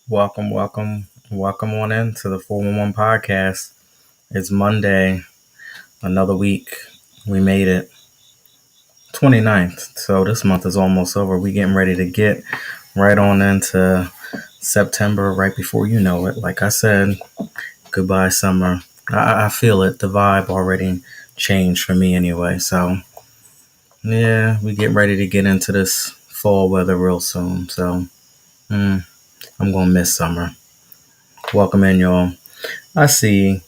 Welcome on in to the 411 podcast. It's Monday, another week. We made it 29th. So this month is almost over. We getting ready to get right on into September, right before you know it. Like I said, goodbye summer. I feel it. The vibe already changed for me anyway. So yeah, we get ready to get into this fall weather real soon. So I'm gonna miss summer. Welcome in, y'all. I see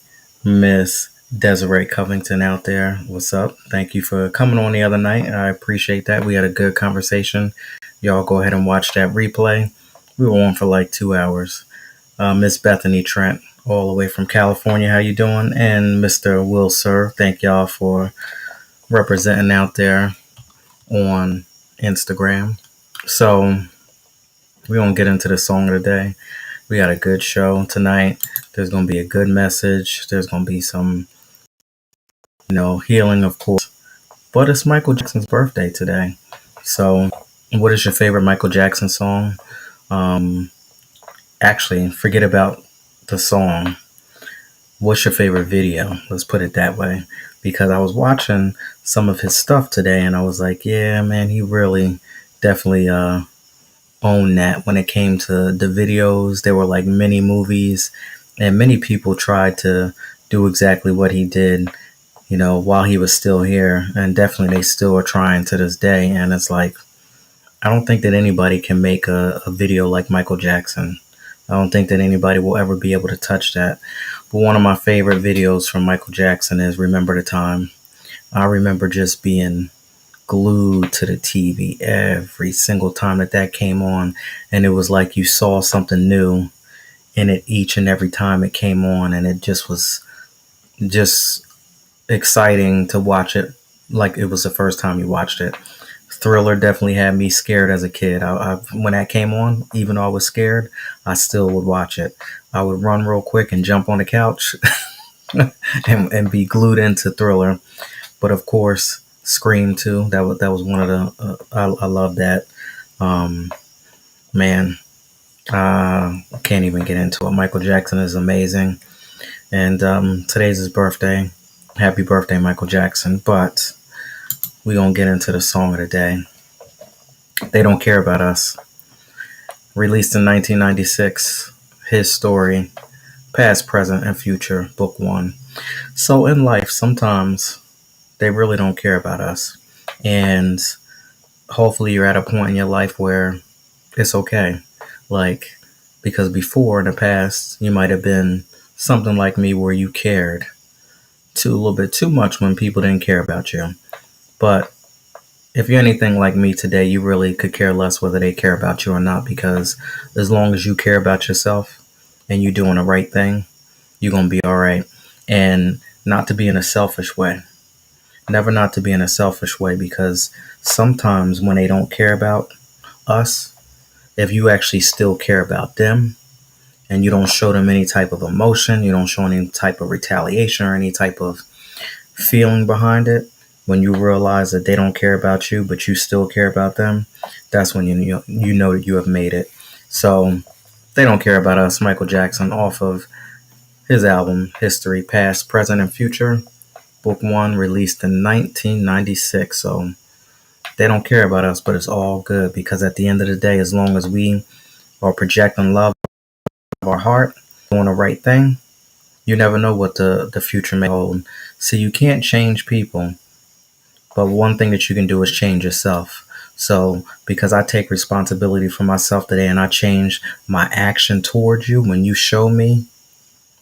Miss Desiree Covington out there. What's up? Thank you for coming on the other night. I appreciate that. We had a good conversation. Y'all go ahead and watch that replay. We were on for like 2 hours. Miss Bethany Trent, all the way from California. How you doing? And Mr. Will Sir, thank y'all for representing out there on Instagram. So we're going to get into the song of the day. We got a good show tonight. There's going to be a good message. There's going to be some, healing, of course. But it's Michael Jackson's birthday today. So, what is your favorite Michael Jackson song? Actually, forget about the song. What's your favorite video? Let's put it that way. Because I was watching some of his stuff today and I was like, yeah, man, he really definitely owned that when it came to the videos. They were like mini movies, and many people tried to do exactly what he did, while he was still here, and definitely they still are trying to this day. And it's like, I don't think that anybody can make a video like Michael Jackson. I don't think that anybody will ever be able to touch that. But one of my favorite videos from Michael Jackson is Remember the Time. I remember just being glued to the TV every single time that came on, and it was like you saw something new in it each and every time it came on, and it just was just exciting to watch it like it was the first time you watched it. Thriller definitely had me scared as a kid. When that came on, even though I was scared, I still would watch it. I would run real quick and jump on the couch and be glued into Thriller. But of course, Scream too. That was one of the. I love that. Man, can't even get into it. Michael Jackson is amazing, and today's his birthday. Happy birthday, Michael Jackson! But we gonna get into the song of the day. They Don't Care About Us. Released in 1996. His story, past, present, and future. Book 1. So in life, sometimes they really don't care about us. And hopefully you're at a point in your life where it's okay. Like, because before in the past, you might have been something like me where you cared a little bit too much when people didn't care about you. But if you're anything like me today, you really could care less whether they care about you or not, because as long as you care about yourself and you're doing the right thing, you're going to be all right. And not to be in a selfish way. Never not to be in a selfish way, because sometimes when they don't care about us, if you actually still care about them and you don't show them any type of emotion, you don't show any type of retaliation or any type of feeling behind it, when you realize that they don't care about you, but you still care about them, that's when you know that you have made it. So They Don't Care About Us, Michael Jackson, off of his album History, Past, Present, and Future. Book 1, released in 1996. So they don't care about us, but it's all good, because at the end of the day, as long as we are projecting love of our heart, doing the right thing, you never know what the future may hold. So you can't change people, but one thing that you can do is change yourself. So because I take responsibility for myself today and I change my action towards you, when you show me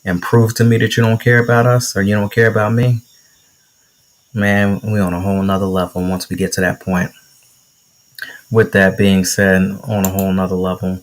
and prove to me that you don't care about us or you don't care about me, man, we on a whole nother level once we get to that point. With that being said, on a whole nother level,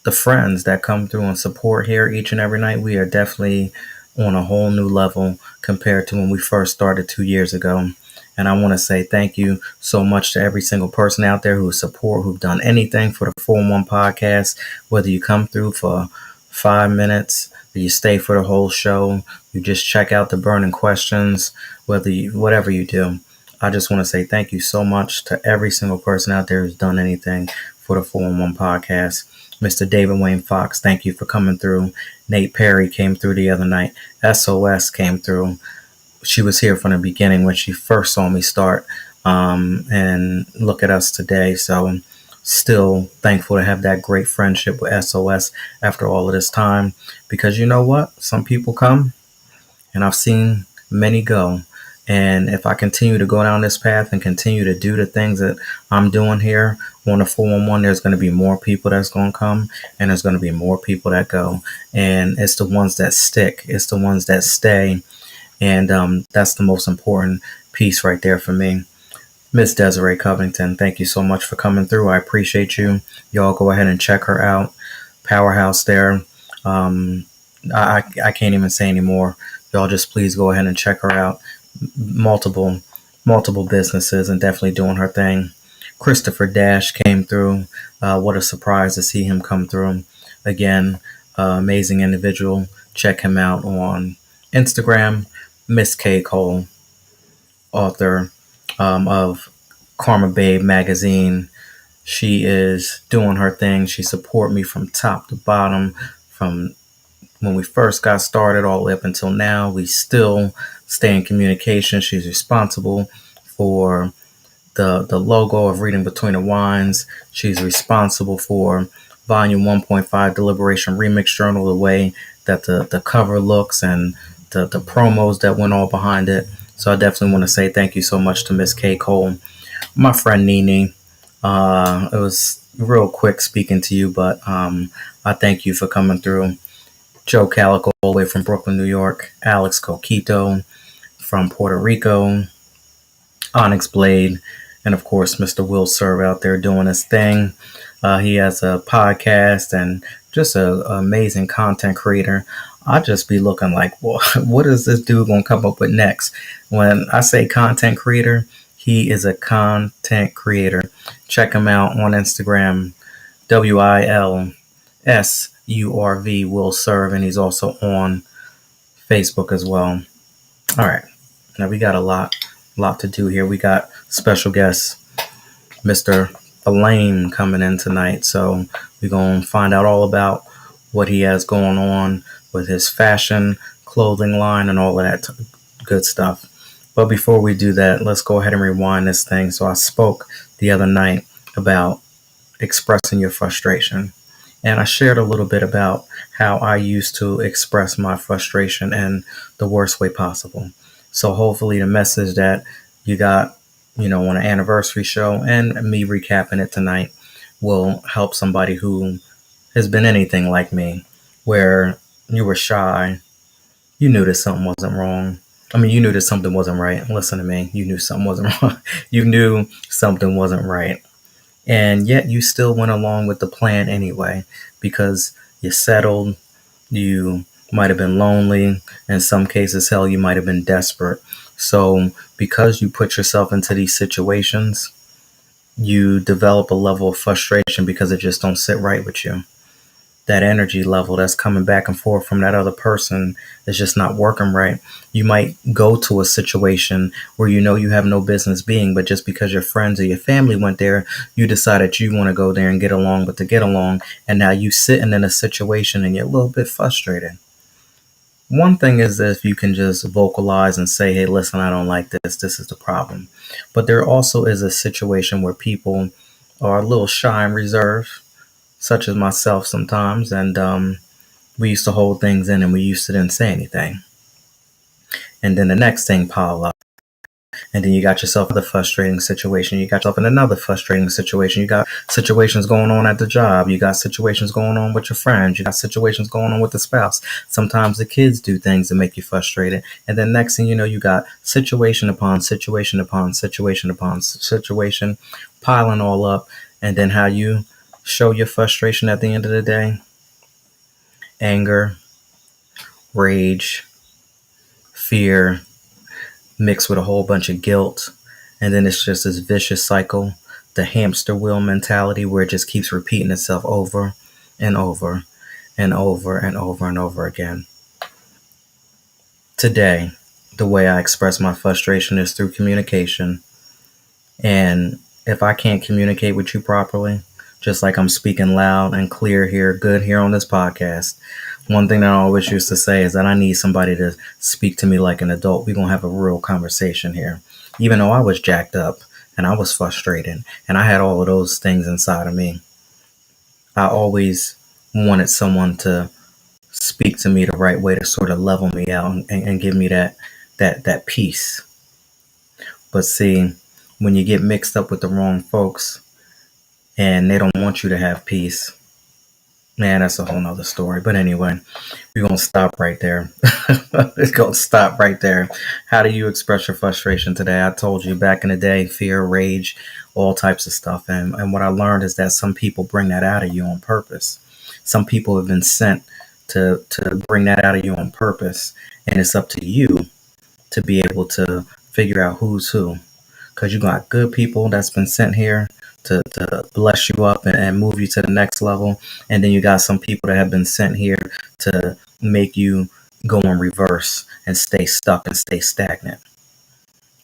the friends that come through and support here each and every night, we are definitely on a whole new level compared to when we first started 2 years ago. And I want to say thank you so much to every single person out there who support, who've done anything for the 411 podcast, whether you come through for 5 minutes, or you stay for the whole show, you just check out the burning questions, whatever you do. I just want to say thank you so much to every single person out there who's done anything for the 411 podcast. Mr. David Wayne Fox, thank you for coming through. Nate Perry came through the other night. SOS came through. She was here from the beginning when she first saw me start. And look at us today. So still thankful to have that great friendship with SOS after all of this time. Because you know what? Some people come and I've seen many go. And if I continue to go down this path and continue to do the things that I'm doing here on the 411, there's going to be more people that's going to come and there's going to be more people that go. And it's the ones that stick. It's the ones that stay. And that's the most important piece right there for me. Miss Desiree Covington, thank you so much for coming through. I appreciate you. Y'all go ahead and check her out. Powerhouse there. I can't even say anymore. Y'all just please go ahead and check her out. Multiple businesses and definitely doing her thing. Christopher Dash came through. What a surprise to see him come through. Again, amazing individual. Check him out on Instagram. Miss K. Cole, author of Karma Babe magazine. She is doing her thing. She supported me from top to bottom, from when we first got started all the way up until now. We still stay in communication. She's responsible for the logo of Reading Between the Wines. She's responsible for Volume 1.5 Deliberation Remix Journal, the way that the cover looks and the promos that went all behind it. So I definitely want to say thank you so much to Miss K. Cole. My friend Nene, it was real quick speaking to you, but I thank you for coming through. Joe Calico, all the way from Brooklyn, New York. Alex Coquito from Puerto Rico. Onyx Blade. And of course, Mr. Will Serve out there doing his thing. He has a podcast and just an amazing content creator. I just be looking like, well, what is this dude going to come up with next? When I say content creator, he is a content creator. Check him out on Instagram, WILSURV, Will Serve, and he's also on Facebook as well. All right, now we got a lot to do here. We got special guest, Mr. Flame, coming in tonight. So we're going to find out all about what he has going on with his fashion, clothing line, and all of that good stuff. But before we do that, let's go ahead and rewind this thing. So I spoke the other night about expressing your frustration. And I shared a little bit about how I used to express my frustration in the worst way possible. So hopefully the message that you got, on an anniversary show and me recapping it tonight will help somebody who has been anything like me, where you were shy, you knew that something wasn't wrong. I mean, you knew that something wasn't right. Listen to me. You knew something wasn't wrong. You knew something wasn't right. And yet you still went along with the plan anyway, because you settled, you might have been lonely. In some cases, hell, you might have been desperate. So because you put yourself into these situations, you develop a level of frustration because it just don't sit right with you. That energy level that's coming back and forth from that other person is just not working right. You might go to a situation where you know you have no business being, but just because your friends or your family went there, you decided you want to go there and get along, but to get along, and now you sitting in a situation and you're a little bit frustrated. One thing is that if you can just vocalize and say, hey, listen, I don't like this. This is the problem. But there also is a situation where people are a little shy and reserved, such as myself sometimes, and we used to hold things in and we used to didn't say anything. And then the next thing pile up. And then you got yourself in a frustrating situation. You got yourself in another frustrating situation. You got situations going on at the job. You got situations going on with your friends. You got situations going on with the spouse. Sometimes the kids do things that make you frustrated. And then next thing you know, you got situation upon situation upon situation upon situation piling all up. And then how you show your frustration at the end of the day: anger, rage, fear, mixed with a whole bunch of guilt. And then it's just this vicious cycle, the hamster wheel mentality, where it just keeps repeating itself over and over and over and over and over again. Today, the way I express my frustration is through communication. And if I can't communicate with you properly, just like I'm speaking loud and clear here, good here on this podcast. One thing that I always used to say is that I need somebody to speak to me like an adult. We're going to have a real conversation here. Even though I was jacked up and I was frustrated and I had all of those things inside of me, I always wanted someone to speak to me the right way to sort of level me out and give me that peace. But see, when you get mixed up with the wrong folks and they don't want you to have peace, man, that's a whole nother story. But anyway, we're going to stop right there. Let's go stop right there. How do you express your frustration today? I told you back in the day, fear, rage, all types of stuff. And what I learned is that some people bring that out of you on purpose. Some people have been sent to bring that out of you on purpose. And it's up to you to be able to figure out who's who. Because you got good people that's been sent here to bless you up and move you to the next level. And then you got some people that have been sent here to make you go in reverse and stay stuck and stay stagnant.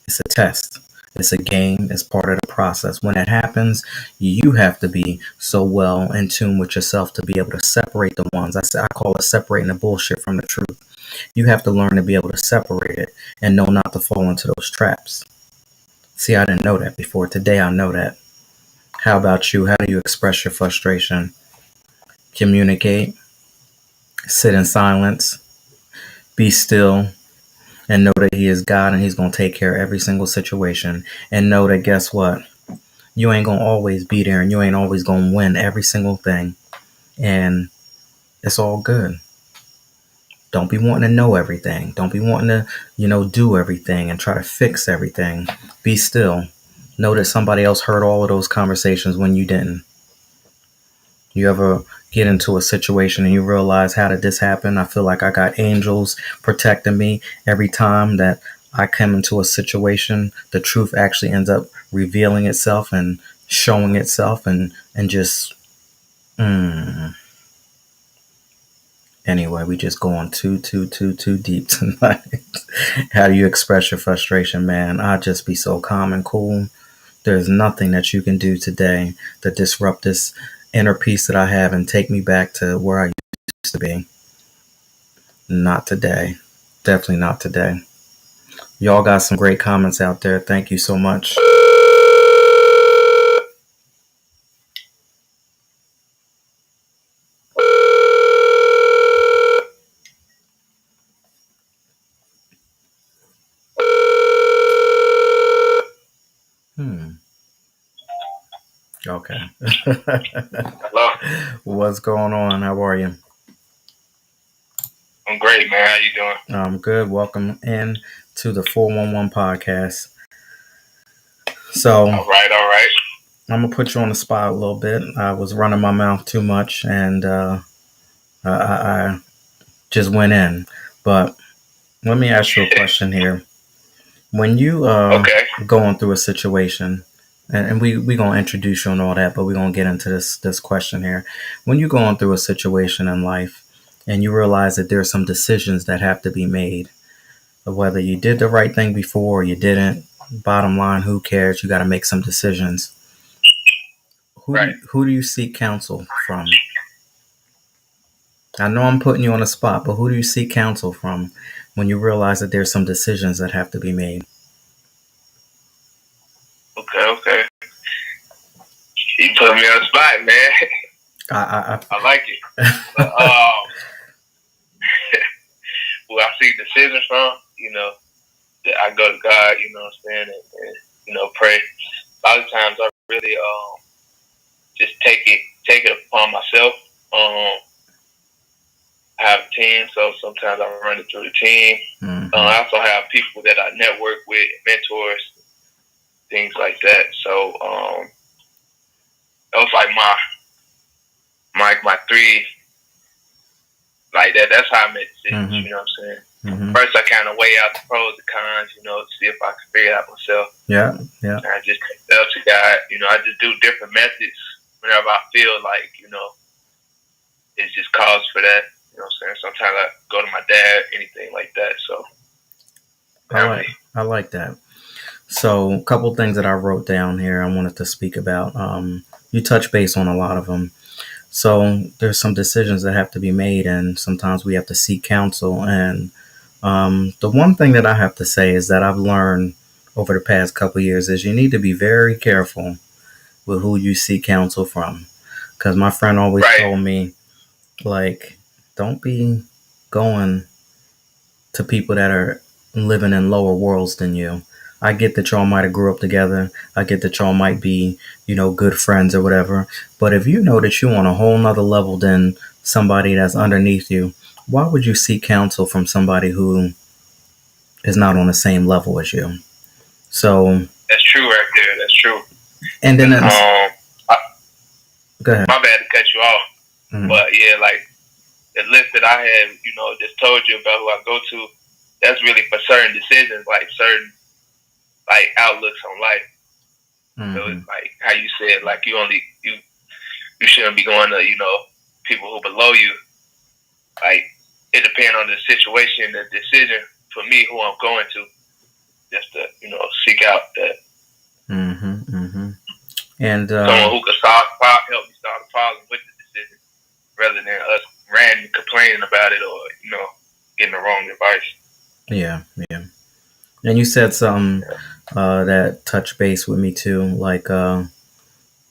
It's a test. It's a game. It's part of the process. When it happens, you have to be so well in tune with yourself to be able to separate the ones. I call it separating the bullshit from the truth. You have to learn to be able to separate it and know not to fall into those traps. See, I didn't know that before. Today I know that. How about you? How do you express your frustration? Communicate, sit in silence, be still, and know that He is God and He's going to take care of every single situation. And know that, guess what? You ain't going to always be there and you ain't always going to win every single thing. And it's all good. Don't be wanting to know everything. Don't be wanting to, do everything and try to fix everything. Be still. Know that somebody else heard all of those conversations when you didn't. You ever get into a situation and you realize, how did this happen? I feel like I got angels protecting me every time that I come into a situation. The truth actually ends up revealing itself and showing itself and just, Anyway, we just going too deep tonight. How do you express your frustration, man? I just be so calm and cool. There's nothing that you can do today to disrupt this inner peace that I have and take me back to where I used to be. Not today. Definitely not today. Y'all got some great comments out there. Thank you so much. Okay. Hello. What's going on? How are you? I'm great, man. How you doing? I'm good. Welcome in to the 411 podcast. So, All right. I'm going to put you on the spot a little bit. I was running my mouth too much and I just went in. But let me ask you a question here. When you going through a situation, and we going to introduce you and all that, but we're going to get into this question here. When you're going through a situation in life and you realize that there's some decisions that have to be made, whether you did the right thing before or you didn't, bottom line, who cares? You got to make some decisions. Who do you seek counsel from? I know I'm putting you on the spot, but who do you seek counsel from when you realize that there's some decisions that have to be made? Okay. You put me on the spot, man. I like it. But, who I seek decisions from, that I go to God, you know what I'm saying, and pray. A lot of times I really just take it upon myself. I have a team, so sometimes I run it through the team. Mm-hmm. I also have people that I network with, mentors, things like that. So that was like my three, like that. That's how I made decisions. Mm-hmm. You know what I'm saying? Mm-hmm. First, I kind of weigh out the pros and cons. See if I can figure it out myself. Yeah. And I just take it up to God. I just do different methods whenever I feel like it's just cause for that. You know what I'm saying? Sometimes I go to my dad, anything like that. So I like that. So a couple things that I wrote down here I wanted to speak about. you touch base on a lot of them. So there's some decisions that have to be made, and sometimes we have to seek counsel. And the one thing that I have to say is that I've learned over the past couple of years is you need to be very careful with who you seek counsel from. Because my friend always told me, like, don't be going to people that are living in lower worlds than you. I get that y'all might have grew up together. I get that y'all might be, good friends or whatever. But if you know that you're on a whole nother level than somebody that's underneath you, why would you seek counsel from somebody who is not on the same level as you? So that's true right there. That's true. And then go ahead. My bad to cut you off, but yeah, like the list that I had, just told you about who I go to. That's really for certain decisions, like certain like outlooks on life. So it's like how you said, like you shouldn't be going to people who below you. Like it depends on the situation, the decision for me who I'm going to, just to seek out that. And someone who could help me solve the problem with the decision, rather than us randomly complaining about it or getting the wrong advice. Yeah. And you said something that touched base with me too, like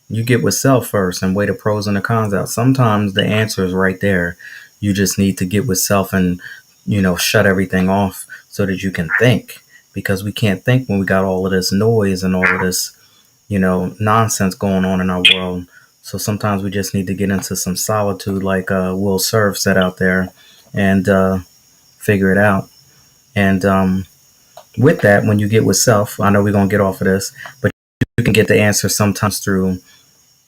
you get with self first and weigh the pros and the cons out. Sometimes the answer is right there. You just need to get with self and shut everything off so that you can think, because we can't think when we got all of this noise and all of this nonsense going on in our world. So sometimes we just need to get into some solitude, like Will Serve said out there, and figure it out. And with that, when you get with self, I know we're going to get off of this, but you can get the answer sometimes through,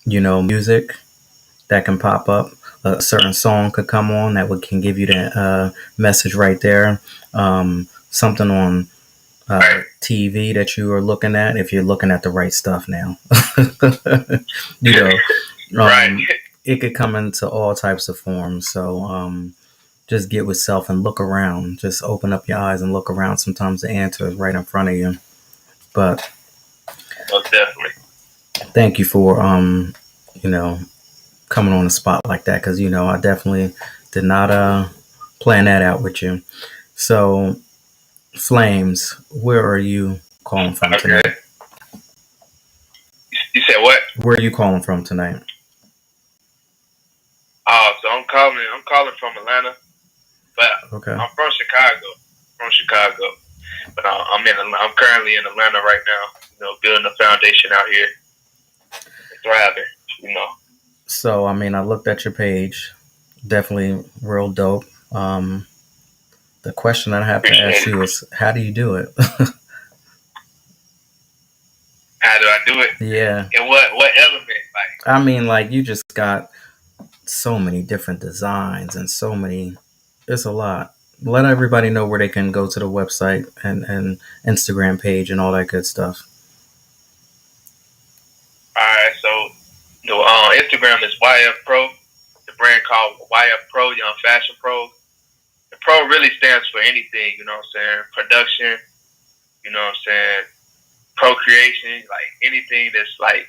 music that can pop up. A certain song could come on that can give you the message right there. Something on TV that you are looking at, if you're looking at the right stuff now. It could come into all types of forms. So just get with self and look around. Just open up your eyes and look around. Sometimes the answer is right in front of you. But most definitely, thank you for coming on the spot like that, because I definitely did not plan that out with you. So Flames, where are you calling from tonight? You said what? Where are you calling from tonight? Oh, so I'm calling from Atlanta, but okay. I'm from Chicago. But I'm currently in Atlanta right now, building a foundation out here, thriving, So, I looked at your page, definitely real dope. The question that I have to ask you is, how do you do it? How do I do it? Yeah. And what element? Like you just got so many different designs and it's a lot. Let everybody know where they can go to the website and Instagram page and all that good stuff. All right, so Instagram is YF Pro. The brand called YF Pro, Young Fashion Pro. The Pro really stands for anything, production, procreation, like anything that's like,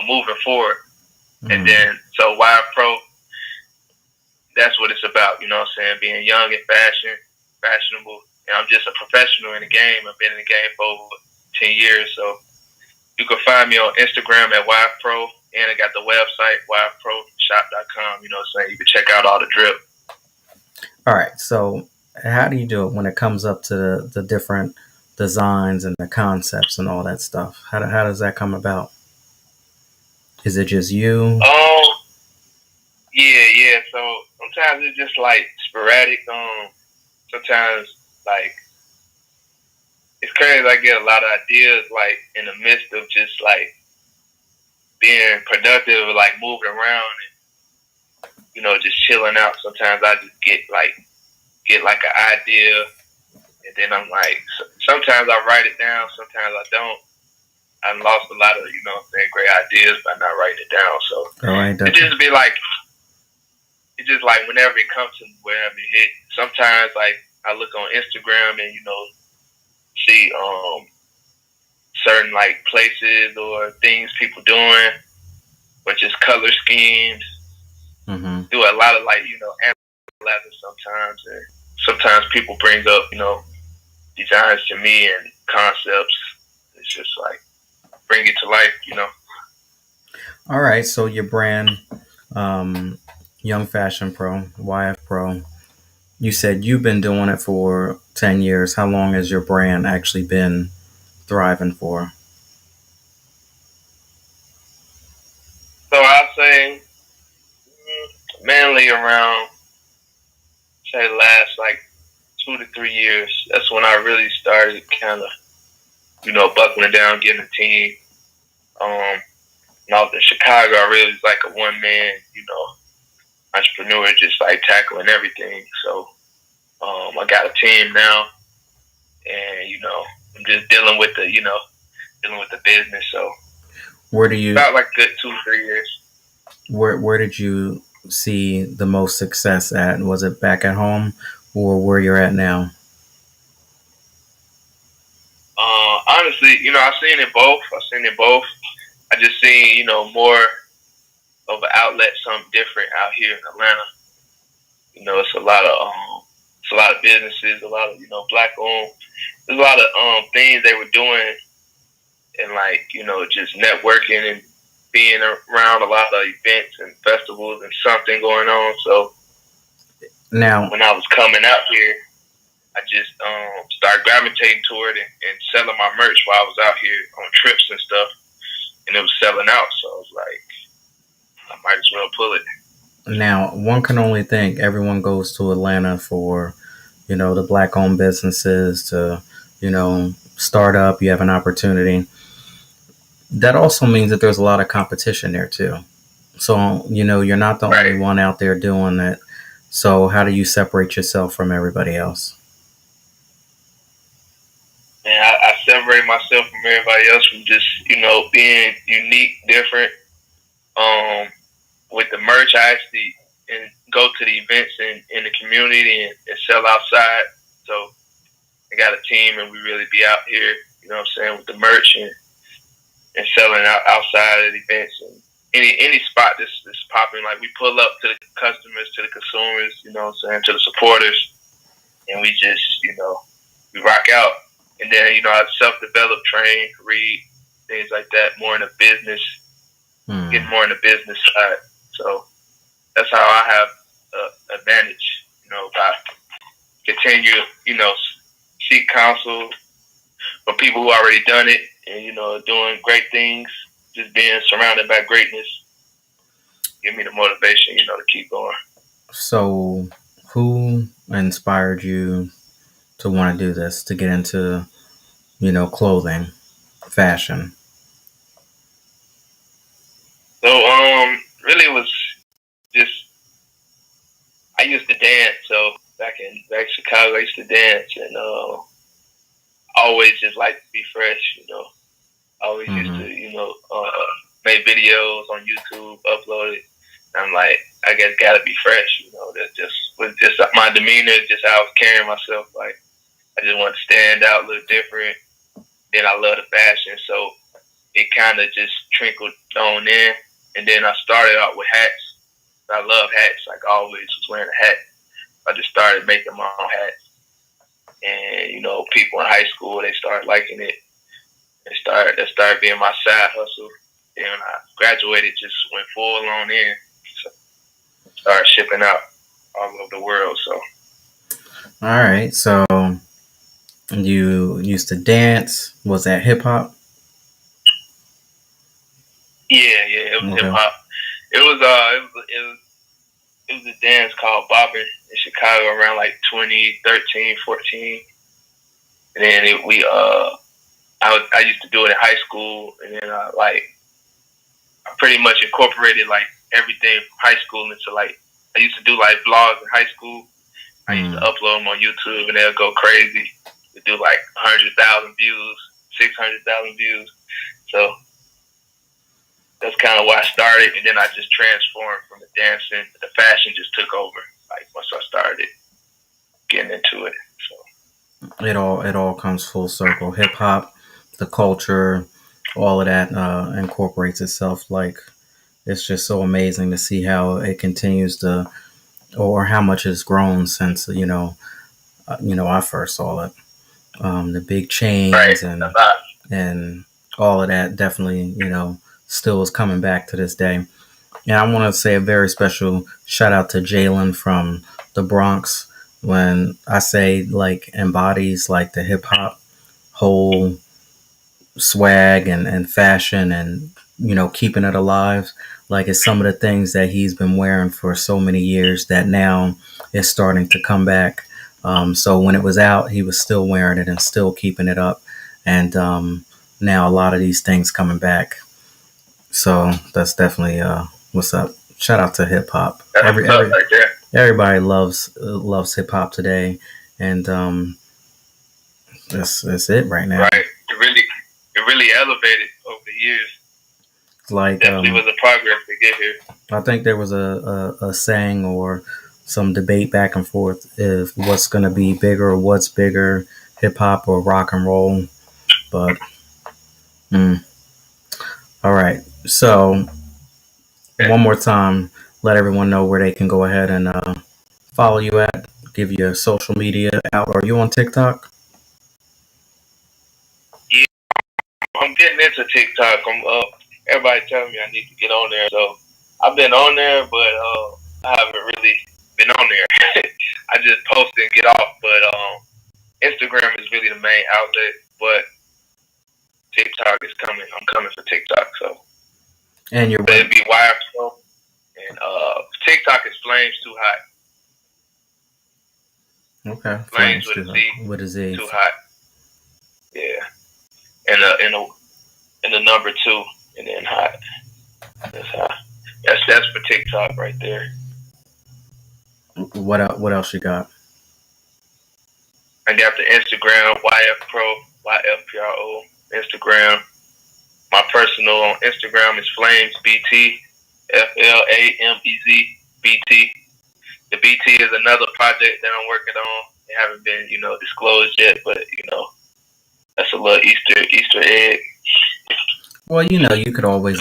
moving forward. And then, so YF Pro, that's what it's about, being young and fashionable. And I'm just a professional in the game. I've been in the game for over 10 years. So you can find me on Instagram at YFPro, and I got the website, YFProshop.com, you can check out all the drip. All right. So how do you do it when it comes up to the different designs and the concepts and all that stuff? How does that come about? Is it just you? Yeah. So sometimes it's just like sporadic. Sometimes like it's crazy. I get a lot of ideas like in the midst of just like being productive, like moving around and just chilling out. Sometimes I just get like an idea, and then I'm like, sometimes I write it down, sometimes I don't. I've lost a lot of great ideas by not writing it down. So it just be like, it's just like whenever it comes to wherever it hit. Sometimes like I look on Instagram and see certain like places or things people doing, or just color schemes. Mm-hmm. Do a lot of like analyzing sometimes, and sometimes people bring up designs to me and concepts. It's just like bring it to life. All right. So your brand, um, Young Fashion Pro, YF Pro. You said you've been doing it for 10 years. How long has your brand actually been thriving for? So I'll say mainly around say last like 2 to 3 years. That's when I really started kind of buckling down, getting a team. Um, when I was in Chicago, I really was like a one man entrepreneur, just like tackling everything. So I got a team now, and I'm just dealing with the business. So Where do you about like good 2 3 years. where did you see the most success at? Was it back at home or where you're at now? Honestly, I've seen it both. I've seen it both. I just seen more of an outlet, something different out here in Atlanta. It's a lot of businesses, a lot of black owned. There's a lot of things they were doing, and like just networking and being around a lot of events and festivals and something going on. So Now, when I was coming out here, I just started gravitating toward it and selling my merch while I was out here on trips and stuff, and it was selling out. So I was like, I might as well pull it. now one can only think everyone goes to Atlanta for, the black owned businesses to, start up. You have an opportunity. That also means that there's a lot of competition there too. So, you're not the only Right. one out there doing it. So, how do you separate yourself from everybody else? And I separate myself from everybody else from just being unique, different. Um, with the merch, I actually and go to the events in the community and sell outside. So I got a team, and we really be out here. You know what I'm saying, with the merch and selling outside at events and any spot that's popping. Like we pull up to the customers, to the consumers. You know what I'm saying, to the supporters, and we just we rock out. And then I self develop, train, read things like that. More in the business, Hmm. get more in the business side. So that's how I have advantage. By continue, seek counsel from people who already done it and doing great things. Just being surrounded by greatness give me the motivation, to keep going. So, who inspired you to want to do this, to get into, clothing, fashion? So really it was just I used to dance. So back in Chicago, I used to dance and always just like to be fresh. Always used to Mm-hmm. make videos on YouTube, upload it. And I'm like, I guess gotta be fresh. That just was just my demeanor, just how I was carrying myself. Like I just wanted to stand out, look different. Then I love the fashion, so it kind of just trickled on in. And then I started out with hats. I love hats. Like I always was wearing a hat. I just started making my own hats, and people in high school they started liking it. That started being my side hustle. Then when I graduated, just went full on in. So started shipping out all over the world. So All right. So, you used to dance. Was that hip hop? yeah, it was hip Okay. hop. It was a dance called bobbing in Chicago around like 2013, 14. And then I used to do it in high school, and then I pretty much incorporated like everything from high school into like I used to do like vlogs in high school. I used to Hmm. upload them on YouTube, and they'll go crazy. They do like 100,000 views, 600,000 views. So that's kind of why I started, and then I just transformed from the dancing. The fashion just took over. Like once I started getting into it. So It all comes full circle. Hip hop, the culture, all of that incorporates itself like it's just so amazing to see how it continues to, or how much it's grown since I first saw it. The big Right. chains A lot. and all of that definitely still is coming back to this day. And I want to say a very special shout out to Jalen from the Bronx. When I say like embodies like the hip hop whole swag and fashion and keeping it alive, like it's some of the things that he's been wearing for so many years that now is starting to come back. So when it was out, he was still wearing it and still keeping it up, and now a lot of these things coming back. So that's definitely what's up. Shout out to hip hop. That's what's up right there. Everybody loves hip hop today, and that's it right now. Right. It really elevated over the years. Like Definitely was a progress to get here. I think there was a saying or some debate back and forth if what's going to be bigger or what's bigger, hip hop or rock and roll. But mm, all right, so one more time, let everyone know where they can go ahead and follow you at. Give you a social media out. Are you on TikTok? Yeah, I'm getting into TikTok. Everybody telling me I need to get on there, so I've been on there, but I haven't really been on there. I just post and get off, but Instagram is really the main outlet. But TikTok is coming. I'm coming for TikTok, so And your it'd be Wire Pro and TikTok is Flames Too Hot. Okay, Flames with a Z. With a Z. Too Hot. Yeah, and the number 2, and then hot. That's hot. That's for TikTok right there. What else you got? I got the Instagram YF Pro YFPRO Instagram. My personal on Instagram is Flames BT FLAMEZ BT. The BT is another project that I'm working on. It haven't been disclosed yet, but that's a little Easter egg. Well, you could always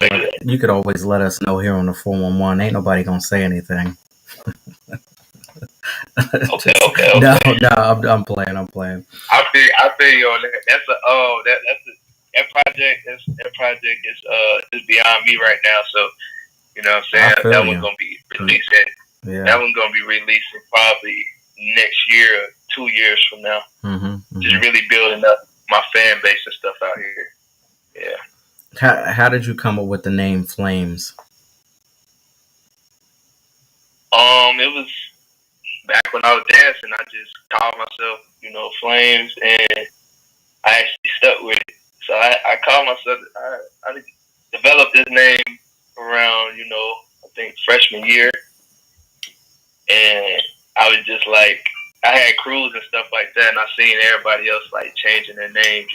let us know here on the 411. Ain't nobody gonna say anything. Okay. No, I'm playing. I'm playing. I feel you on that. That project is beyond me right now. So what I'm saying, that one's gonna be releasing. Yeah. That one's gonna be releasing probably next year or 2 years from now. Just really building up my fan base and stuff out here. Yeah. How did you come up with the name Flames? It was back when I was dancing. I just called myself, Flames, and I actually stuck with it. So I called myself. I developed this name around, I think freshman year, and I was just like, I had crews and stuff like that, and I seen everybody else like changing their names,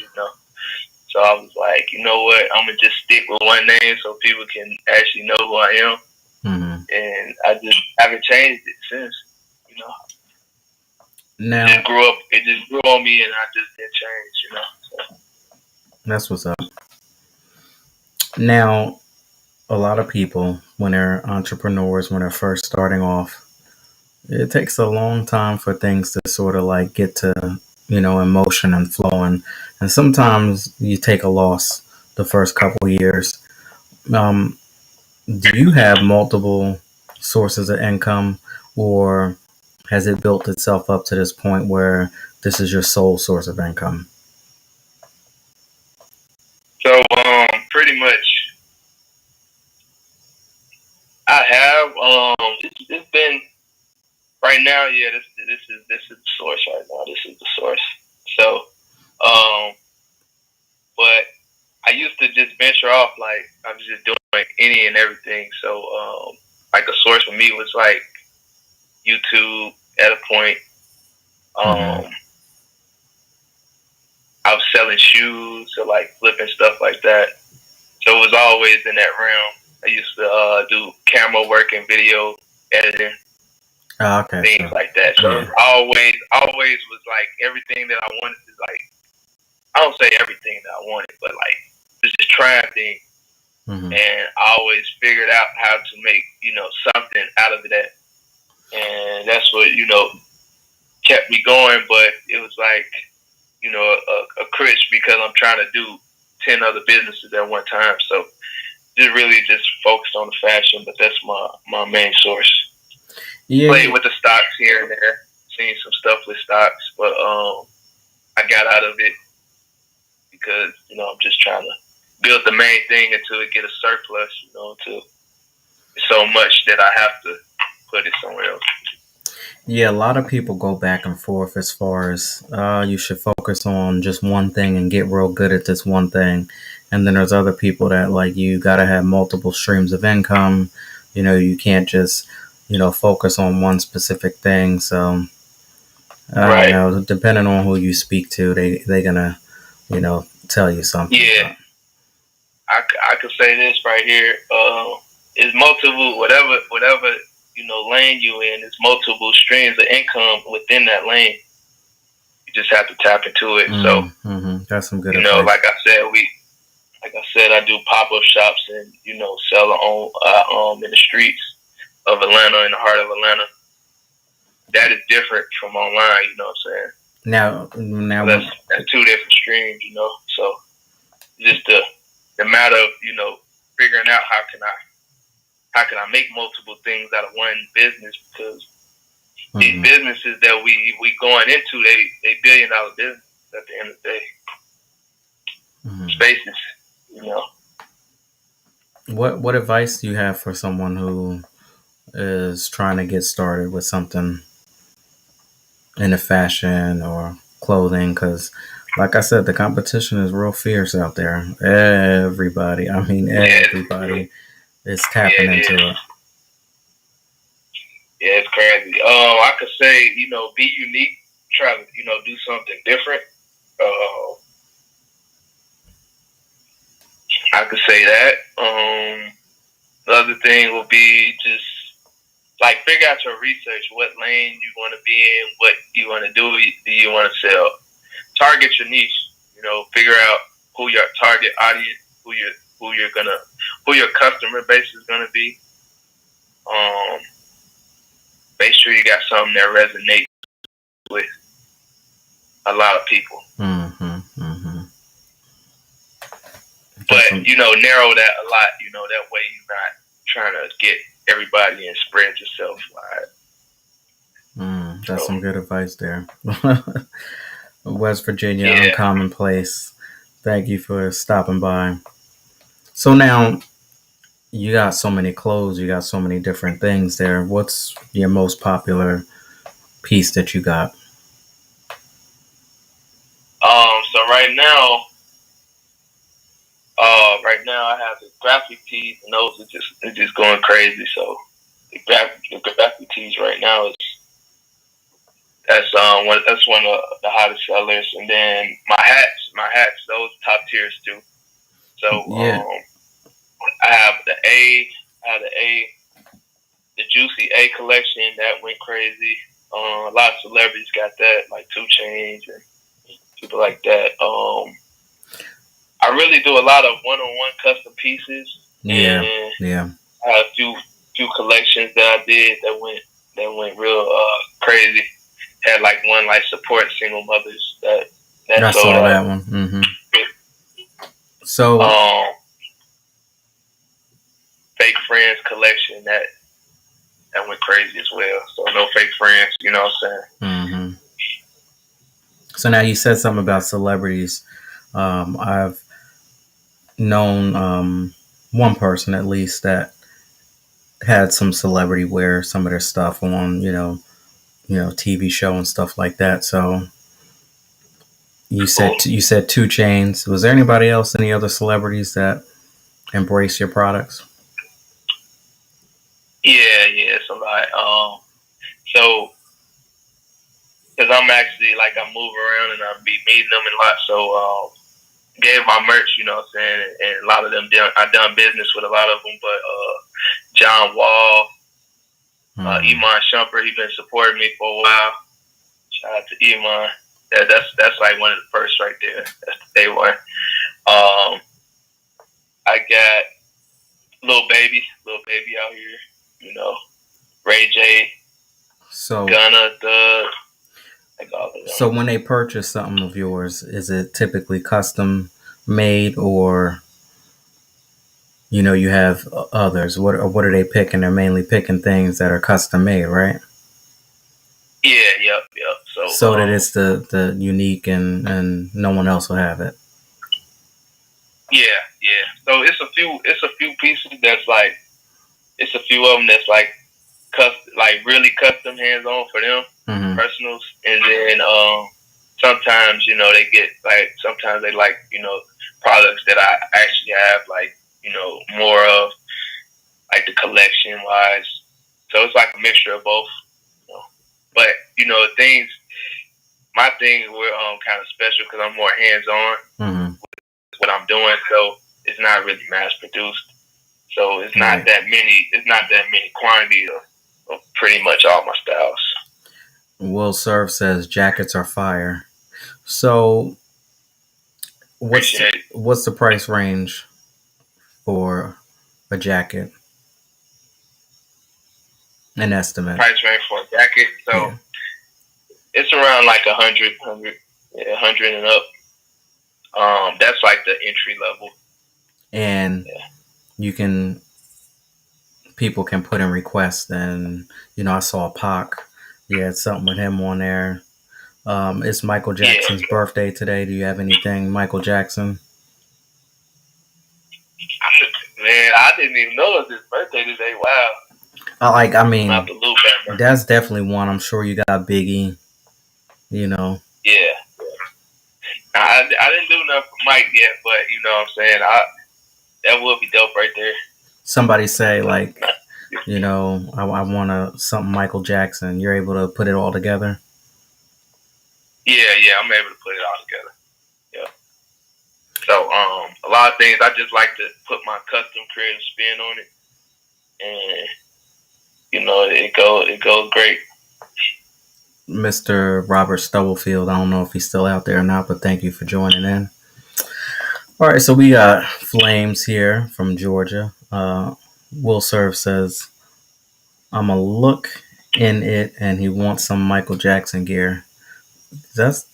So I was like, you know what? I'm gonna just stick with one name so people can actually know who I am. And I just haven't changed it since. Now it just grew on me, and I just didn't change. So. That's what's up. Now, a lot of people, when they're entrepreneurs, when they're first starting off, it takes a long time for things to sort of like get to, in motion and flowing. And sometimes you take a loss the first couple years. Do you have multiple sources of income, or has it built itself up to this point where this is your sole source of income? So, pretty much, I have. It's been right now. Yeah, this is the source right now. This is the source. So, but I used to just venture off, like I was just doing any and everything. So, like a source for me was like YouTube at a point. I was selling shoes or like flipping stuff like that. So it was always in that realm. I used to do camera work and video editing, things like that. So it always was like everything that I wanted to like. I don't say everything that I wanted, but like just trying things. Mm-hmm. and I always figured out how to make something out of that, and that's what kept me going. But it was like a crutch because I'm trying to do 10 other businesses at one time. So just really just focused on the fashion, but that's my main source. Yeah, Played yeah, with the stocks here and there, seen some stuff with stocks, but I got out of it because I'm just trying to build the main thing until it get a surplus. Until it's so much that I have to put it somewhere else. yeah. A lot of people go back and forth as far as you should focus on just one thing and get real good at this one thing, and then there's other people that like you got to have multiple streams of income. You can't just focus on one specific thing. So I don't Right. know. Depending on who you speak to, they're gonna tell you something. Yeah. But I could say this right here. It's multiple whatever lane you in. It's multiple streams of income within that lane. You just have to tap into it. So that's some good advice. like I said, I do pop up shops and sell on in the streets of Atlanta, in the heart of Atlanta. That is different from online. You know what I'm saying? Now, So that's two different streams. So just the matter of figuring out how can I make multiple things out of one business, because these businesses that we going into, they $1 billion business at the end of the day. Spaces, what advice do you have for someone who is trying to get started with something in the fashion or clothing? Because, like I said, the competition is real fierce out there. Everybody, I mean, everybody is tapping it into is. it. Yeah, it's crazy. I could say, be unique, try to, do something different. I could say that. The other thing will be just like figure out your research, what lane you want to be in, what you want to do you want to sell. Target your niche. Figure out who your target audience, who your customer base is gonna be. Um, Make sure you got something that resonates with a lot of people. But narrow that a lot. That way you're not trying to get everybody and spread yourself wide. That's some good advice there. West Virginia, Yeah. Uncommon Place. Thank you for stopping by. So now you got so many clothes, you got so many different things there. What's your most popular piece that you got? So right now I have the graphic tees, and those are just going crazy. So the graphic tees right now is that's one of the hottest sellers. And then my hats, those top tiers too. So Yeah. I have I have the Juicy A collection that went crazy. A lot of celebrities got that, like 2 Chainz and people like that. I really do a lot of one-on-one custom pieces, Yeah. and Yeah. I have a few collections that I did that went real crazy. Had like one like support single mothers that I sold saw out. that one. So Fake Friends collection that went crazy as well. So no fake friends, you know what I'm saying? So now you said something about celebrities. I've known one person at least that had some celebrity wear some of their stuff on, TV show and stuff like that. So you said 2 Chainz. Was there anybody else, any other celebrities that embrace your products? Yeah, it's a lot. So because I'm actually like I move around and I be meeting them a lot, so gave my merch, you know what I'm saying, and a lot of them I done business with a lot of them, but John Wall, Iman Shumpert, he been supporting me for a while. Shout out to Iman. That's like one of the first right there. That's the day one. I got little baby out here. You know, Ray J, So, Gunna, Thug, like all of them. so when they purchase something of yours, is it typically custom made, or you have others? What are they picking? They're mainly picking things that are custom made, right? Yeah, yep. So that it's the unique and no one else will have it. Yeah. So it's a few pieces that's like it's a few of them that's like really custom hands on for them, Mm-hmm. personals, and then sometimes they get like sometimes they like products that I actually have like more of like the collection wise. So it's like a mixture of both. You know. But things my thing were kind of special because I'm more hands on Mm-hmm. with what I'm doing, so it's not really mass produced. So it's not Right. that many. It's not that many quantity of pretty much all my styles. Will Serve says jackets are fire. So what's Appreciate it. what's the price range for a jacket? An estimate. Price range for a jacket, so Yeah. it's around like 100, yeah, 100 and up. That's like the entry level. And Yeah. you can people can put in requests, and I saw Pac. Yeah, it's something with him on there. It's Michael Jackson's birthday today. Do you have anything, Michael Jackson? Man, I didn't even know it was his birthday today. Wow. I I'm out mean, the loop, man. that's definitely one. I'm sure you got Biggie. Yeah. I didn't do nothing for Mike yet, but you know what I'm saying. That would be dope right there. Somebody say like, I want something Michael Jackson. You're able to put it all together. Yeah, I'm able to put it all together. Yeah. So a lot of things I just like to put my custom creative spin on it, and it goes great. Mr. Robert Stubblefield. I don't know if he's still out there or not, but thank you for joining in. All right, so we got Flames here from Georgia. Will Serve says, I'm a look in it, and he wants some Michael Jackson gear. That's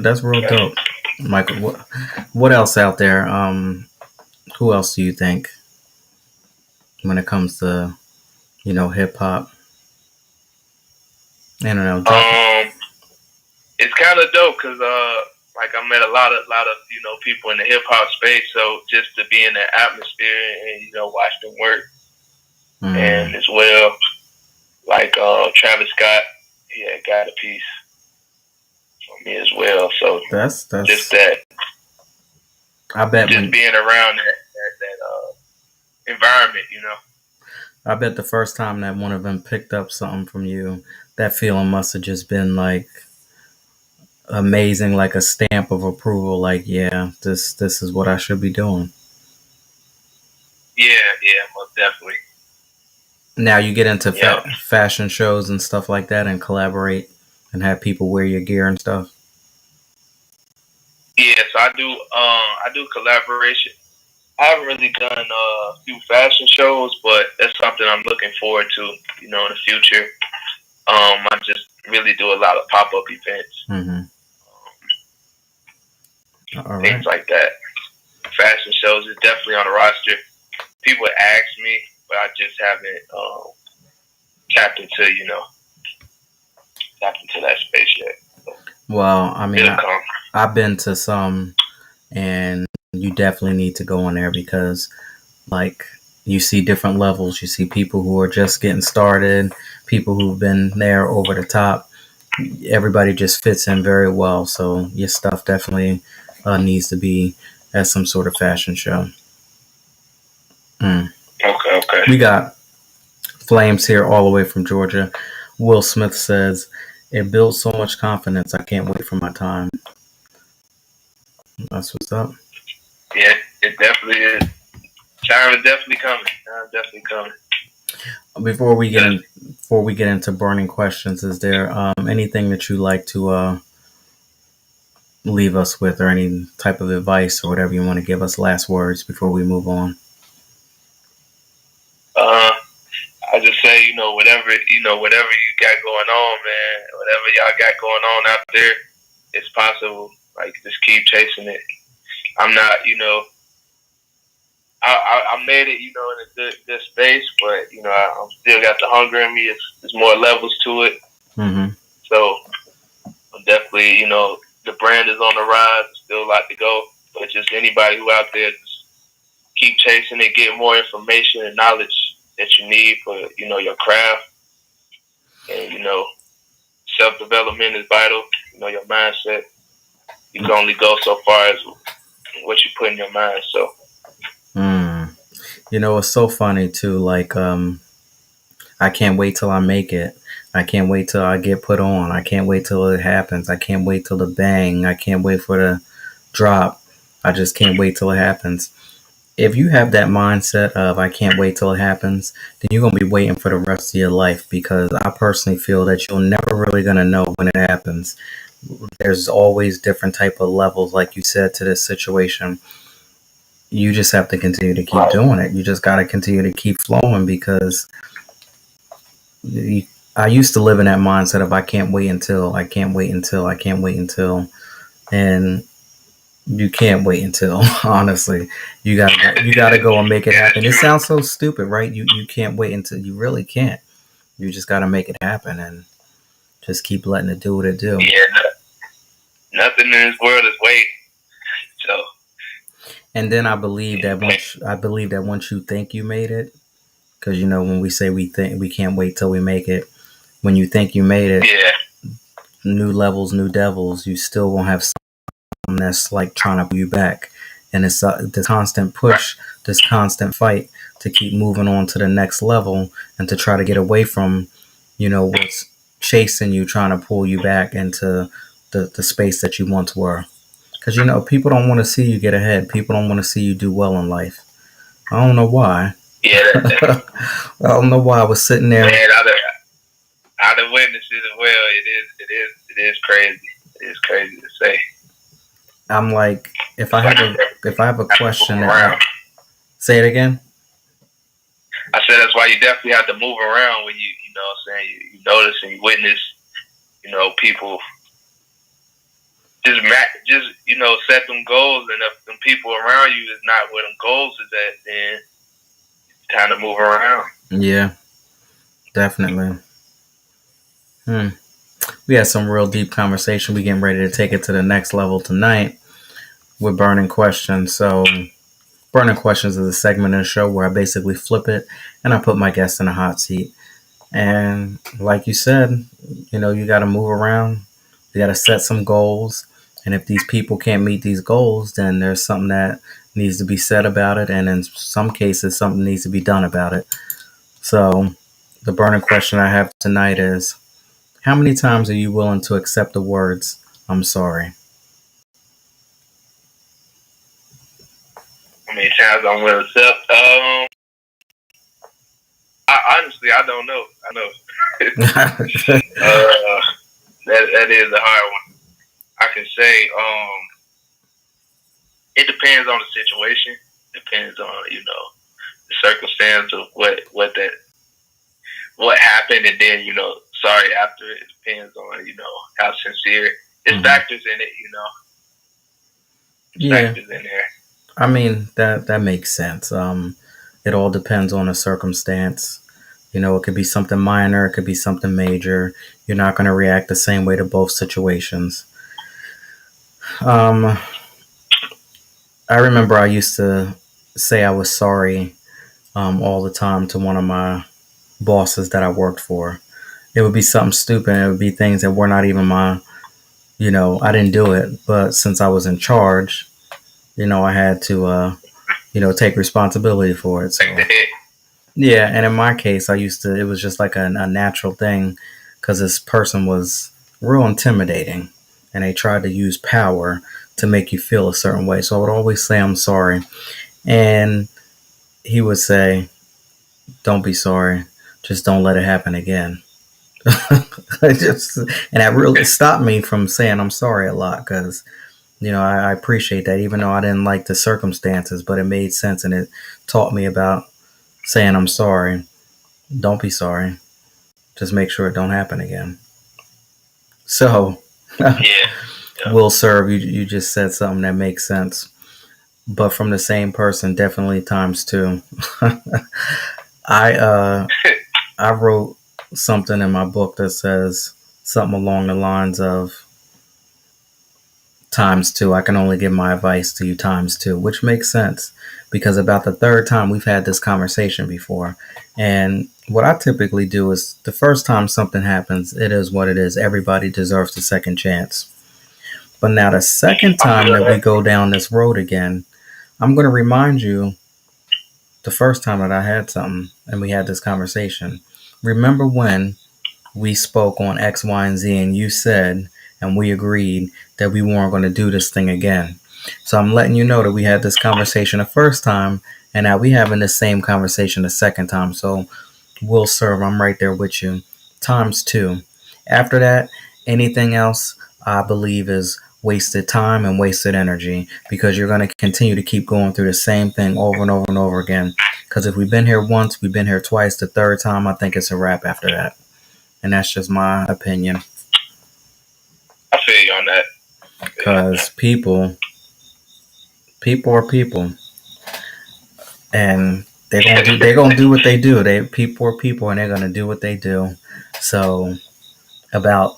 that's real dope, Michael. What else out there? Who else do you think when it comes to hip hop? I don't know. It's kind of dope because like I met a lot of people in the hip hop space. So just to be in that atmosphere and watch them work, and as well like Travis Scott, he had got a piece for me as well. So that's just that. I bet just being around that environment, I bet the first time that one of them picked up something from you, that feeling must have just been like amazing, like a stamp of approval. Like, yeah, this is what I should be doing. Yeah, most definitely. Now you get into fashion shows and stuff like that, and collaborate and have people wear your gear and stuff. Yeah, so I do collaboration. I haven't really done a few fashion shows, but that's something I'm looking forward to, in the future. I just really do a lot of pop up events, things like that. Fashion shows is definitely on the roster. People ask me, but I just haven't tapped into that space yet. So well, I mean, I've been to some, and you definitely need to go on there because, like, you see different levels. You see people who are just getting started, people who've been there over the top. Everybody just fits in very well. So your stuff definitely needs to be at some sort of fashion show. Okay. We got Flames here all the way from Georgia. Will Smith says, it builds so much confidence. I can't wait for my time. That's what's up. Yeah, it definitely is. Time is definitely coming. Before we get into burning questions, is there anything that you like to leave us with, or any type of advice or whatever you want to give us, last words before we move on? whatever you got going on, man, whatever y'all got going on out there, it's possible. Like, just keep chasing it. I'm not, I made it, in a good space, but I'm still got the hunger in me. It's more levels to it. Mm-hmm. So I'm definitely, the brand is on the rise. There's still a lot to go, but just anybody who out there, just keep chasing it, get more information and knowledge that you need for, your craft, and self development is vital. Your mindset. You can only go so far as what you put in your mind. So. It's so funny too. Like, I can't wait till I make it. I can't wait till I get put on. I can't wait till it happens. I can't wait till the bang. I can't wait for the drop. I just can't wait till it happens. If you have that mindset of I can't wait till it happens, then you're gonna be waiting for the rest of your life, because I personally feel that you're never really gonna know when it happens. There's always different type of levels, like you said, to this situation. You just have to continue to keep doing it. You just got to continue to keep flowing, because I used to live in that mindset of I can't wait until, I can't wait until, I can't wait until, and you can't wait until. Honestly, you gotta go and make it happen. It sounds so stupid, right? You can't wait until. You really can't. You just got to make it happen and just keep letting it do what it do. Yeah, nothing in this world is waiting. So. And then I believe that once you think you made it, because when we say we think we can't wait till we make it, when you think you made it, yeah, new levels, new devils, you still won't have something that's like trying to pull you back, and it's this constant push, this constant fight to keep moving on to the next level and to try to get away from, what's chasing you, trying to pull you back into the space that you once were. Because, people don't want to see you get ahead. People don't want to see you do well in life. I don't know why. Yeah. I don't know why I was sitting there. Man, I done witnessed it as well. It is crazy. It is crazy to say. I'm like, if I have a question, say it again. I said that's why you definitely have to move around when you know what I'm saying, you notice and you witness, people just set them goals, and if them people around you is not where them goals is at, then it's time to move around. Yeah, definitely. We had some real deep conversation. We getting ready to take it to the next level tonight with Burning Questions. So Burning Questions is a segment in the show where I basically flip it and I put my guests in a hot seat. And like you said, you got to move around. You got to set some goals. And if these people can't meet these goals, then there's something that needs to be said about it. And in some cases, something needs to be done about it. So the burning question I have tonight is, how many times are you willing to accept the words, "I'm sorry"? How many times I'm willing to accept? Honestly, I don't know. I know. That is a hard one. I can say it depends on the situation. Depends on the circumstance of what happened, and then sorry after. It depends on how sincere. There's factors in it. Factors in there. I mean, that makes sense. It all depends on the circumstance. It could be something minor, it could be something major. You're not going to react the same way to both situations. I remember I used to say I was sorry all the time to one of my bosses that I worked for. It would be something stupid. It would be things that were not even my, I didn't do it. But since I was in charge, I had to, take responsibility for it. So, yeah. And in my case, it was just like a natural thing, because this person was real intimidating and they tried to use power to make you feel a certain way. So I would always say, "I'm sorry." And he would say, "Don't be sorry. Just don't let it happen again." And that really stopped me from saying I'm sorry a lot, because I appreciate that, even though I didn't like the circumstances, but it made sense and it taught me about saying I'm sorry. Don't be sorry. Just make sure it don't happen again. So, Yeah. Yeah. will serve. You just said something that makes sense, but from the same person, definitely times two. I I wrote something in my book that says something along the lines of times two. I can only give my advice to you times two, which makes sense because about the third time we've had this conversation before. And what I typically do is the first time something happens, it is what it is. Everybody deserves a second chance. But now, the second I time feel that we that. go down this road again, I'm going to remind you the first time that I had something and we had this conversation. Remember when we spoke on X, Y, and Z, and you said, and we agreed that we weren't going to do this thing again. So I'm letting you know that we had this conversation the first time, and now we having the same conversation the second time. So will serve. I'm right there with you. Times two. After that, anything else I believe is wasted time and wasted energy because you're going to continue to keep going through the same thing over and over and over again. Because if we've been here once, we've been here twice, the third time, I think it's a wrap after that. And that's just my opinion. I feel you on that. I feel you on that. Because people are people, and they're gonna do what they do. People are people, and they're gonna do what they do. So about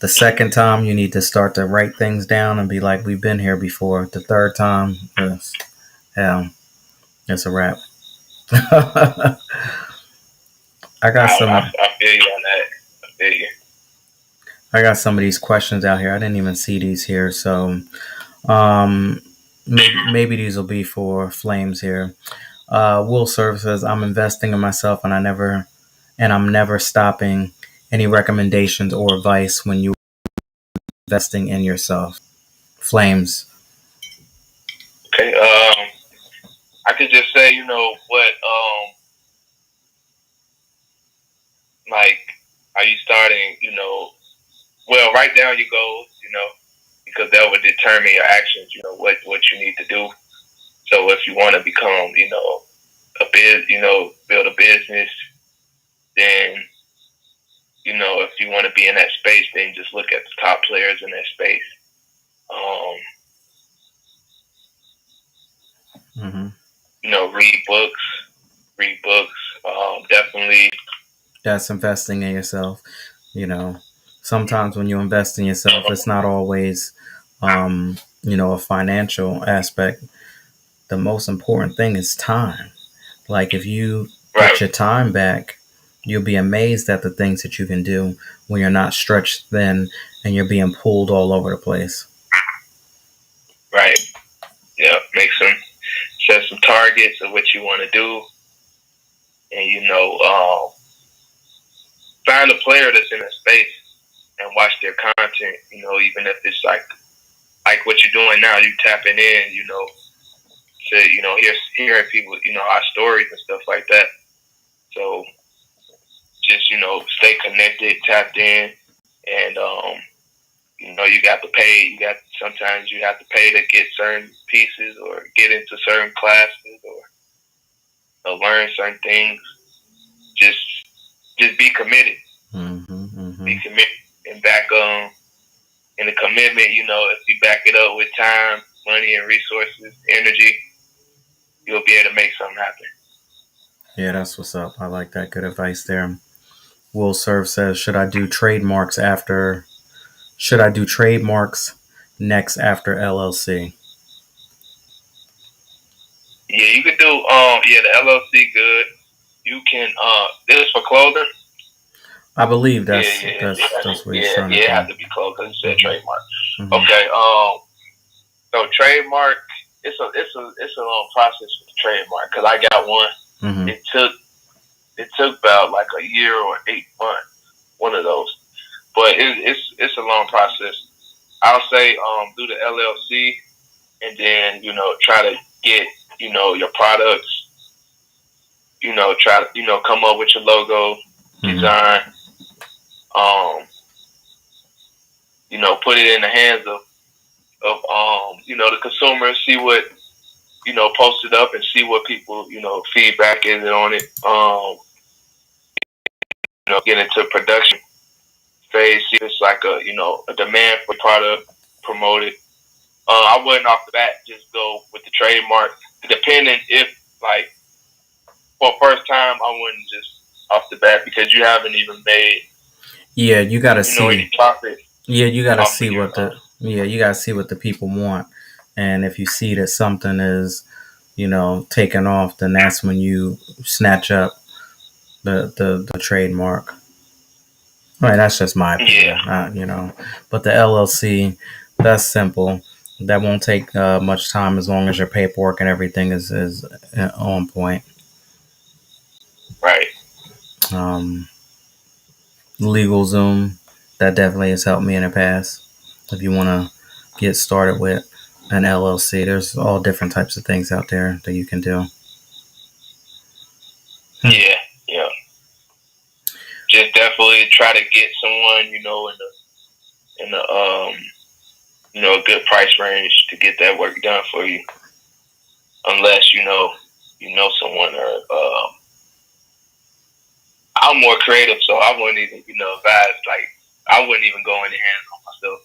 the second time, you need to start to write things down and be like, "We've been here before." The third time, hell, it's a wrap. I got some. I feel you on that. I feel you. I got some of these questions out here. I didn't even see these here, so um, maybe these will be for Flames here. Will Serve says, "I'm investing in myself, and I'm never stopping any recommendations or advice when you investing in yourself." Flames. Okay. I could just say, what, like, are you starting, well, write down your goals, because that would determine your actions, what you need to do. So if you want to become, build a business, then, if you want to be in that space, then just look at the top players in that space. Um, Mm-hmm. Read books, definitely. That's investing in yourself. You know, sometimes when you invest in yourself, it's not always, a financial aspect. The most important thing is time. Like if you get Right, your time back, you'll be amazed at the things that you can do when you're not stretched thin and you're being pulled all over the place. right. Yeah, set some targets of what you want to do, and find a player that's in that space and watch their content. Even if it's like what you're doing now, you tapping in. To hearing people, our stories and stuff like that. So just stay connected, tapped in, and you got to pay. Sometimes you have to pay to get certain pieces or get into certain classes or learn certain things. Just just be committed. Mm-hmm, mm-hmm. Be committed and back in the commitment. If you back it up with time, money, and resources, energy, you'll be able to make something happen. Yeah, that's what's up. I like that. Good advice there. Will Serve says, should I do trademarks next after LLC? Yeah, you could do the LLC good. You can this is for clothing. I believe Yeah, that's yeah, that's yeah, that's what he's yeah, trying to yeah. It do. has to be clothing because it said Mm-hmm, trademark. mm-hmm, Okay. So trademark, it's a long process with the trademark because I got one. mm-hmm. It took about like a year or 8 months, one of those. But it's a long process. I'll say do the LLC and then try to get your products. Try to come up with your logo Mm-hmm. design. Um, put it in the hands of the consumer. See what post it up and see what people feedback is on it. get into production phase. See if it's like a demand for product, promote it. I wouldn't off the bat just go with the trademark. Depending if like for first time, I wouldn't just off the bat because you haven't even made Yeah, you gotta any see. profit Yeah, you gotta off of see your. what the. Yeah, you gotta see what the people want, and if you see that something is, taking off, then that's when you snatch up the trademark. Right, that's just my Yeah, opinion. But the LLC, that's simple. That won't take much time as long as your paperwork and everything is on point. right. Um, LegalZoom, that definitely has helped me in the past. If you want to get started with an LLC, there's all different types of things out there that you can do. Yeah, yeah. Just definitely try to get someone in a good price range to get that work done for you. Unless you know someone or I'm more creative, so I wouldn't even advise like I wouldn't even go in the hands on myself.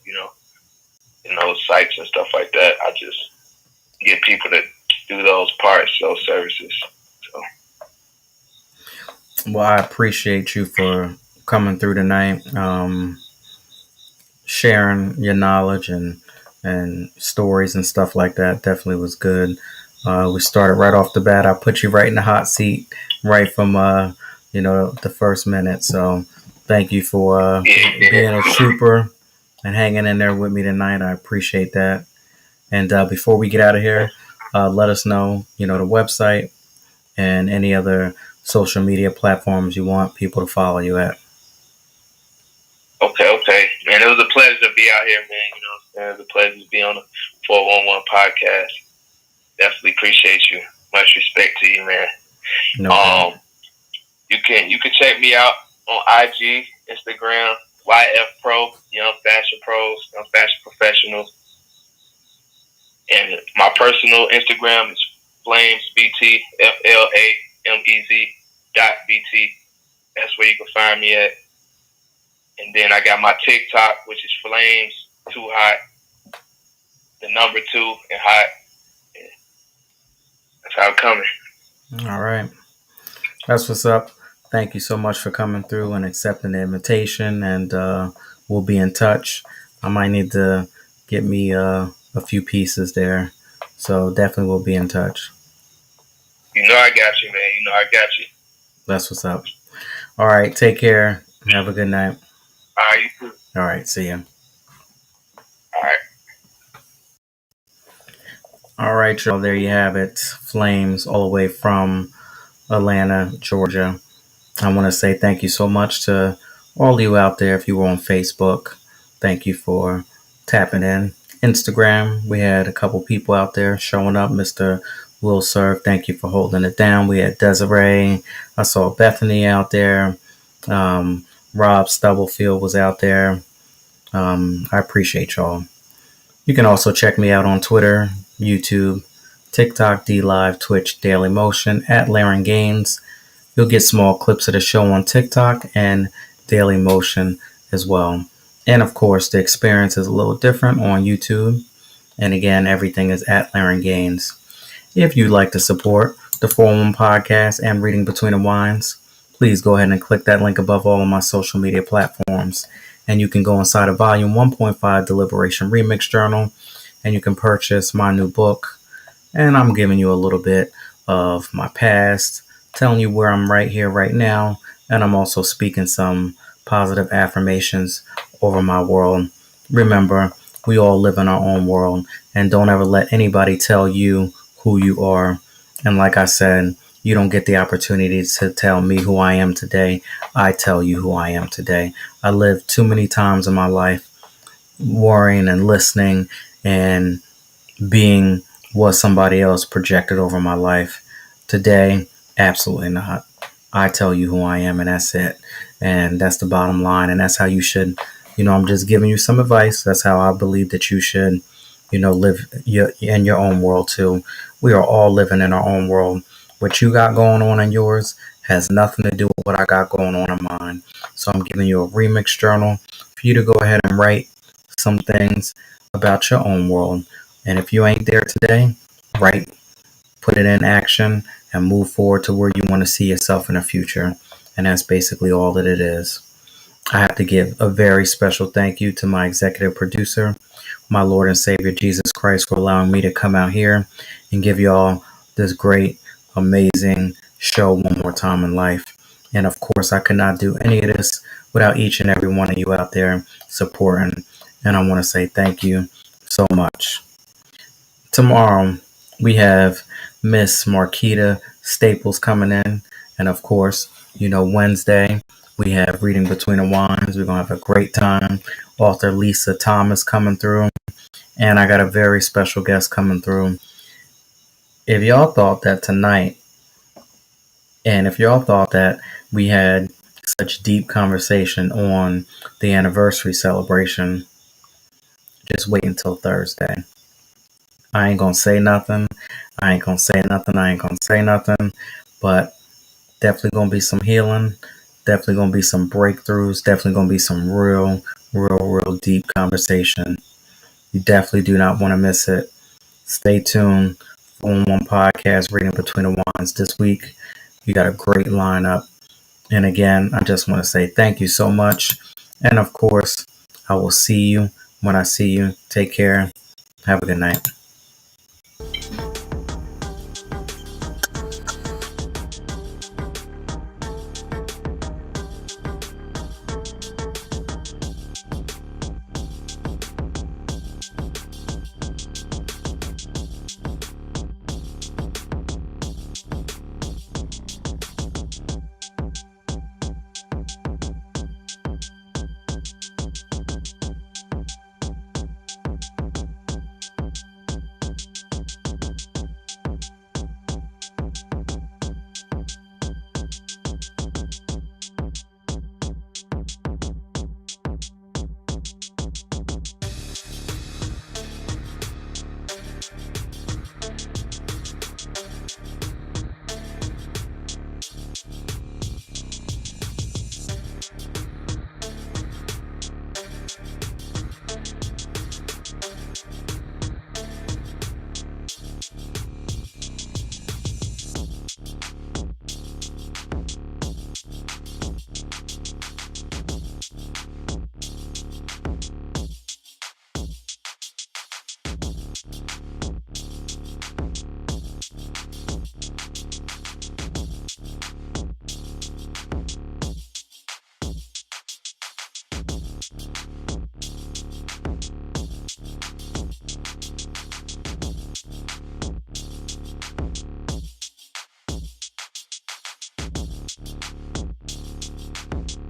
Sites and stuff like that. I just get people to do those parts, those services. So Well, I appreciate you for coming through tonight, sharing your knowledge and stories and stuff like that. Definitely was good. We started right off the bat. I put you right in the hot seat right from the first minute. So thank you for being a trooper and hanging in there with me tonight. I appreciate that. And before we get out of here, let us know the website and any other social media platforms you want people to follow you at. okay, man. It was a pleasure to be out here, man. It was a pleasure to be on the 411 podcast. Definitely appreciate you. Much respect to you, man. No problem. You can check me out on IG, Instagram, YF Pro, Young Fashion Pros, Young Fashion Professionals, and my personal Instagram is FlamesBT, FLAMEZ.BT. That's where you can find me at. And then I got my TikTok, which is Flames Too Hot, the number 2 and hot. Yeah, that's how it's coming. All right. That's what's up. Thank you so much for coming through and accepting the invitation. And we'll be in touch. I might need to get me a few pieces there. So definitely we'll be in touch. I got you, man. I got you. That's what's up. All right. Take care. Have a good night. All right, you too. All right. See ya. All right. All right, y'all. There you have it. Flames all the way from Atlanta, Georgia. I want to say thank you so much to all of you out there. If you were on Facebook, thank you for tapping in. Instagram, we had a couple people out there showing up. Mr. Will Serve, thank you for holding it down. We had Desiree. I saw Bethany out there. Rob Stubblefield was out there. I appreciate y'all. You can also check me out on Twitter, YouTube, TikTok, D Live, Twitch, Daily Motion at Laren Gaines. You'll get small clips of the show on TikTok and Daily Motion as well. And of course, the experience is a little different on YouTube. And again, everything is at Laren Gaines. If you'd like to support the 411 podcast and Reading Between the Wines, please go ahead and click that link above all of my social media platforms. And you can go inside of Volume 1.5 Deliberation Remix Journal, and you can purchase my new book. And I'm giving you a little bit of my past, telling you where I'm right here, right now. And I'm also speaking some positive affirmations over my world. Remember, we all live in our own world, and don't ever let anybody tell you who you are. And like I said, you don't get the opportunity to tell me who I am today. I tell you who I am today. I lived too many times in my life worrying and listening and being what somebody else projected over my life. Today, absolutely not. I tell you who I am, and that's it. And that's the bottom line. And that's how you should, I'm just giving you some advice. That's how I believe that you should, live in your own world too. We are all living in our own world. What you got going on in yours Has nothing to do with what I got going on in mine. So I'm giving you a remix journal for you to go ahead and write some things about your own world. And if you ain't there today, write, put it in action, and move forward to where you want to see yourself in the future. And that's basically all that it is. I have to give a very special thank you to my executive producer, my Lord and Savior Jesus Christ, for allowing me to come out here and give y'all this great, amazing show one more time in life. And of course, I could not do any of this without each and every one of you out there supporting. And I want to say thank you so much. Tomorrow, we have Miss Marquita Staples coming in. And of course, Wednesday, we have Reading Between the Lines. We're going to have a great time. Author Lisa Thomas coming through. And I got a very special guest coming through. If y'all thought that tonight, and if y'all thought that we had such deep conversation on the anniversary celebration, just wait until Thursday. I ain't gonna say nothing. I ain't gonna say nothing. I ain't gonna say nothing. But definitely gonna be some healing. Definitely gonna be some breakthroughs. Definitely gonna be some real deep conversation. You definitely do not want to miss it. Stay tuned for one podcast, Reading Between the Lines this week. You got a great lineup. And again, I just want to say thank you so much. And of course, I will see you when I see you. Take care. Have a good night.